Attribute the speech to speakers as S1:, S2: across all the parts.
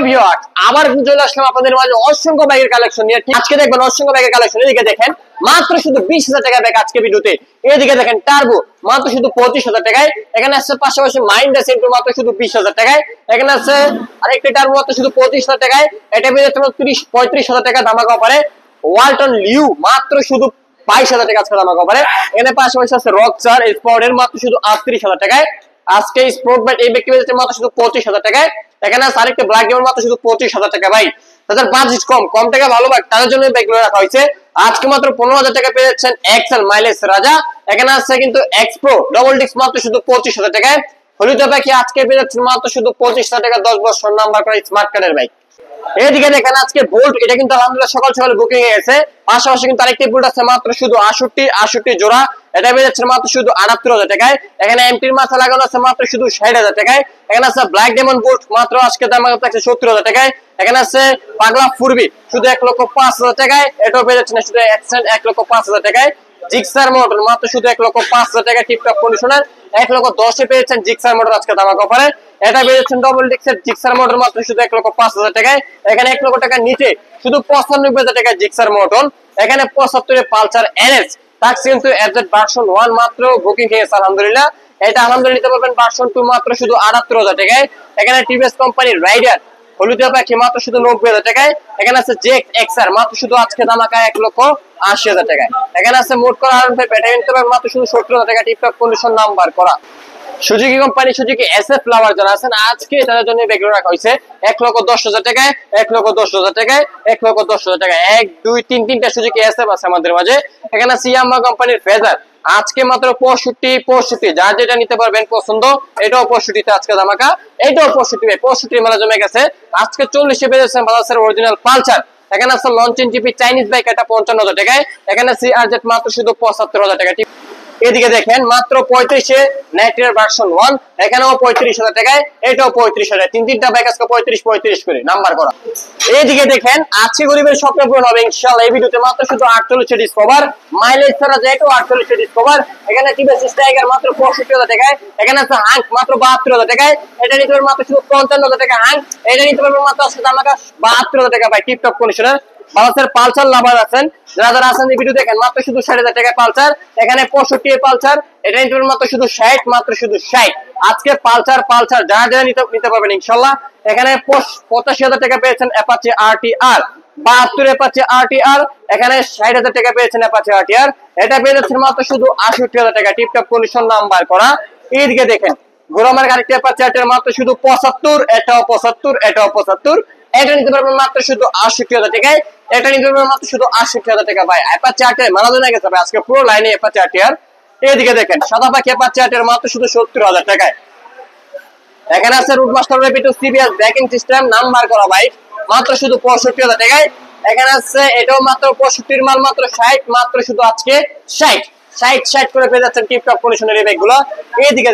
S1: Viewers, আবার চলে আসলাম আপনাদের মাঝে অসংখ্য ব্যাগের কালেকশন নিয়ে। আজকে দেখবেন অসংখ্য ব্যাগের কালেকশন। এদিকে দেখেন মাত্র শুধু 20,000 টাকা ব্যাগ আজকে ভিডিওতে। এদিকে দেখেন টার্বো মাত্র শুধু 25,000 টাকায়। এখানে আছে পাশাপাশি মাইন্ড সেন্টু মাত্র শুধু 20,000 টাকায়। এখানে আছে আরেকটা টার্বো মাত্র শুধু 25,000 টাকায়। এটা পেয়ে যাচ্ছে 35,000 টাকা ধামাকা অফারে। ওয়ালটন লিউ মাত্র শুধু 22,000 টাকা আজকে ধামাকা অফারে। এখানে পাশাপাশি আছে রকচার স্পোর্টের মাত্র শুধু 38,000 টাকায়। আজকে স্পোর্ট ব্যাট এই ব্যক্তি পেয়ে যাচ্ছে মাত্র শুধু 25,000 টাকায়। এখানে আছে আরেকটা ব্ল্যাক গেমের মাত্র শুধু 25,000 টাকা। ভাই তাদের বাজেট কম টাকা ভালো ব্যাগ, তাদের জন্য ব্যাগগুলো রাখা হয়েছে। আজকে মাত্র 15,000 টাকা পেয়ে যাচ্ছেন এক্সেল মাইলেজ রাজা। এখানে আছে কিন্তু এক্স প্রো ডবল ডিস্ক মাত্র শুধু 25,000 টাকায়। হলুদ ব্যাগ আজকে পেয়ে যাচ্ছেন মাত্র শুধু 25,000 টাকা 10 বছর নাম্বার করা স্মার্ট কার্ডের বাইক। এদিকে দেখেন আজকে বোল্ট, এটা কিন্তু আলহামদুলিল্লাহ সকাল সকাল বুকিং হয়ে গেছে। পাশাপাশি কিন্তু আরেকটি বোল্ট আছে মাত্র শুধু 68 জোড়া। এটা পেয়ে যাচ্ছে মাত্র শুধু 78,000 টাকায়। এখানে এমটির মাথা লাগানো আছে মাত্র শুধু 60,000 টাকায়। এখানে আছে ব্ল্যাক ডায়মন্ড বোল্ট মাত্র আজকে দাম আছে 70,000 টাকায়। এখানে আছে পাগলা ফুরবি শুধু 1,05,000 টাকায়। এটাও পেয়ে যাচ্ছে শুধু এক্সেন্ট 1,05,000 টাকায়। জিক্সার মোটর মাত্র শুধু 1,05,000 টাকা টিপটপ কন্ডিশনার। 1,10,000 পেয়েছেন জিক্সার মোটর আজকে ধামাকা অফারে। এটা পেয়েছেন ডবল ডিস্কের জিক্সার মোটর মাত্র শুধু 1,05,000 টাকায়। এখানে 1 লক্ষ টাকার নিচে শুধু 95,000 টাকা জিক্সার মোটর। এখানে 75 পালসার এনএস তাক্স কিন্তু এজেড ভার্সন 1 মাত্র বুকিং হয়ে গেছে আলহামদুলিল্লাহ। এটা আলহামদুলিল্লাহ নিতে পারবেন ভার্সন 2 মাত্র শুধু 78,000 টাকায়। এখানে টিভিএস কোম্পানির রাইডার হলুদিয়া পাখি মাত্র শুধু 90,000 টাকায়। এখানে আছে জেক এক্সআর মাত্র শুধু আজকে দামাকা 1,80,000 টাকায়। এখানে আছে মোট করা ব্যাটারি নিতে পারবেন মাত্র শুধু 70,000 টাকা টিপটপ কন্ডিশন নাম্বার করা। সুজুকি কোম্পানি সুজুকি এসএফ লাভার যারা আছেন আজকে তাদের জন্য ব্যাগগুলো রাখা হয়েছে 1,10,000 টাকায়, 1,10,000 টাকায়, 1,10,000 টাকায়। 1 2 3 তিনটা সুজুকি এসএফ আছে আমাদের মাঝে। এখানে আছে ইয়ামাহা কোম্পানির ফেজার আজকে মাত্র 65 যার যেটা নিতে পারবেন পছন্দ। এটাও 65 তে আজকে ধামাকা। এটাও 65 মেলা জমে গেছে। আজকে 40 পেয়ে যাচ্ছেন বাজাজের অরিজিনাল পালসার। এখানে আছে লঞ্চেন জিপি চাইনিজ বাইক, এটা 55,000 টাকায়। এখানে সিআরজেড মাত্র শুধু 75,000 টাকা। এদিকে দেখেন মাত্র 35 নাইট্রিয়ার ভার্সন 1, এখানেও 35,000 টাকায়। এটাও 35,000। তিনটা বাইক আজকে 35 করে নাম্বার করা। এইদিকে দেখেন আজকে গরিবের স্বপ্ন পূরণ হবে ইনশাআল্লাহ। এই ভিডিওতে মাত্র শুধু 48 ডিসকভার মাইলেজ ছাড়া যেটাও 48 ডিসকভার। এখানে টিভিএস টাইগার মাত্র 65,000 টাকায়। এখানে আছে হাঙ্ক মাত্র 72,000 টাকায়। এটা নিতে পারবেন মাত্র শুধু 55,000 টাকা হাঙ্ক। এটা নিতে পারবেন মাত্র আজকে দামাকা 72,000 টাকা ভাই টিপটপ কন্ডিশনার। বাজাজের পালসার লাভার আছেন যারা আছেন এই ভিডিও দেখেন মাত্র শুধু 60,000 টাকা পালসার। এখানে 65 পালসার, এটা নিতে পারবেন মাত্র শুধু 60, মাত্র শুধু 60। আজকে পালসার যারা নিতে পারবেন ইনশাআল্লাহ। এখানে 85,000 টাকা পেয়েছেন অ্যাপাচি আরটিআর, 72 অ্যাপাচি আরটিআর। এখানে 60,000 টাকা পেয়েছেন অ্যাপাচি আরটিআর। এটা পেয়ে যাচ্ছেন মাত্র শুধু 68,000 টাকা টিপটপ কন্ডিশন নাম্বার করা। এইদিকে দেখেন গোরামার গাড়িটা অ্যাপাচি আরটিআর মাত্র শুধু 75, এটাও 75, এটাও 75। এটা নিতে পারবেন মাত্র শুধু 68,000 টাকায়। এটা নিতে পারবেন মাত্র শুধু 68,000 টাকা ভাই। অ্যাপাচি আরটিআর মেলা জমে গেছে ভাই আজকে পুরো লাইনে অ্যাপাচি আরটিআর। এইদিকে দেখেন সাদা পাখি অ্যাপাচি আরটিআর মাত্র শুধু 70,000 টাকায়। এখানে আছে রুটমাস্টার রেপিটো সিবিএস ব্রেকিং সিস্টেম নাম্বার করা বাইক মাত্র শুধু 65,000 টাকায়। এখানে আছে এটাও মাত্র 65 মাল মাত্র 60, মাত্র শুধু আজকে 60 করে পেয়ে যাচ্ছেন টিপটপ কন্ডিশনের এই বাইকগুলো। এইদিকে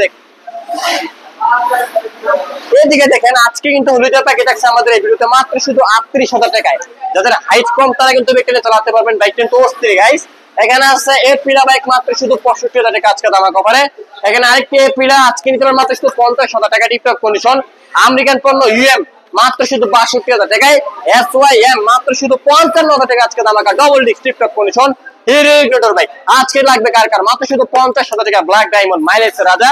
S1: দেখেন আজকে কিন্তু হলুদিয়া প্যাকেট আছে আমাদের এই ভিডিওতে মাত্র শুধু 38,000 টাকায়। যাদের হাইট কম তারা কিন্তু বাইকটা চালাতে পারবেন। বাইক কিন্তু অস্থির গাইস। এখানে আছে এপিলা বাইক মাত্র শুধু 65,000 টাকা আজকে দামাকা অফারে। এখানে আরেকটি এপিলা আজকে নিতে পারবেন মাত্র শুধু 50,000 টাকা টিপটপ কন্ডিশন। আমেরিকান পণ্য ইউএম মাত্র শুধু 62,000 টাকায়। এসওয়াইএম মাত্র শুধু 55,000 টাকা আজকে দামাকা double disc tiptop condition. Hero Ignitor bike আজকে লাগবে কার মাত্র শুধু 50,000 টাকা ব্ল্যাক ডায়মন্ড মাইলেজ রাজা।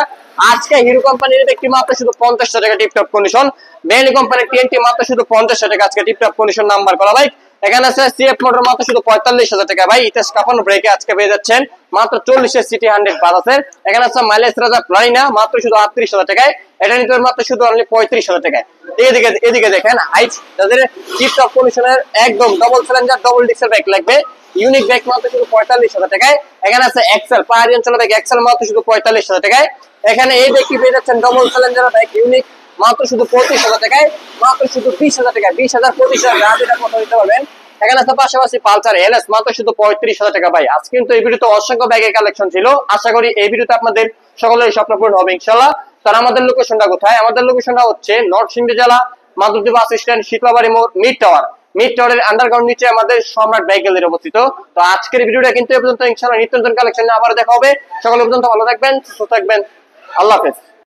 S1: আজকে হিরো কোম্পানির একটি মাত্র শুধু 50,000 টাকা টিপটপ কন্ডিশন। বেলি কোম্পানির টিএনটি মাত্র শুধু 50,000 টাকা আজকে টিপটপ কন্ডিশন নাম্বার করা বাইক। এখানে আছে সিএফ মোটর মাত্র শুধু 45,000 টাকা ভাই। ইতিহাস কাপানো ব্রেকে আজকে পেয়ে যাচ্ছেন মাত্র 40 সিটি 100 বাজাজের। এখানে আছে মাইলেজ রাজা প্লাইনা মাত্র শুধু 38,000 টাকায়। এটা নিতে মাত্র শুধু অনলি 35,000 টাকায়। এদিকে দেখেন হাইট যাদের টিপটপ কন্ডিশনের একদম ডবল সিলিন্ডার ডবল ডিস্কের বাইক লাগবে ইউনিক বাইক মাত্র শুধু 45,000 টাকায়। এখানে আছে এক্সেল পাহাড়ি অঞ্চলের বাইক এক্সেল মাত্র শুধু 45,000 টাকায়। এখানে এই বাইকটি পেয়ে যাচ্ছেন ডবল সিলিন্ডার বাইক ইউনিক মাত্র শুধু 35,000 টাকায়, মাত্র শুধু 20,000 টাকা। 20,000 25,000 যা যেটা কথা দিতে পারবেন। এখানে আছে পাশাপাশি পালসার এলএস মাত্র শুধু 35,000 টাকা ভাই। আজকে কিন্তু এই ভিডিওতে অসংখ্য ব্যাগের কালেকশন ছিল। আশা করি এই ভিডিওতে আপনাদের সকলের স্বপ্ন পূরণ হবে ইনশাআল্লাহ। তার আমাদের লোকেশনটা কোথায়? আমাদের লোকেশনটা হচ্ছে নরসিংদী জেলা মাধবদী বাস স্ট্যান্ড, শীতলাবাড়ি মোড়, মিড টাওয়ারের আন্ডারগ্রাউন্ড নিচে আমাদের সম্রাট বাইক গ্যালারি অবস্থিত। তো আজকের ভিডিওটা কিন্তু এই পর্যন্ত। ইনশাআল্লাহ নিত্য নতুন কালেকশন নিয়ে আবার দেখা হবে। সকলে পর্যন্ত ভালো থাকবেন, সুস্থ থাকবেন। আল্লাহ হাফেজ।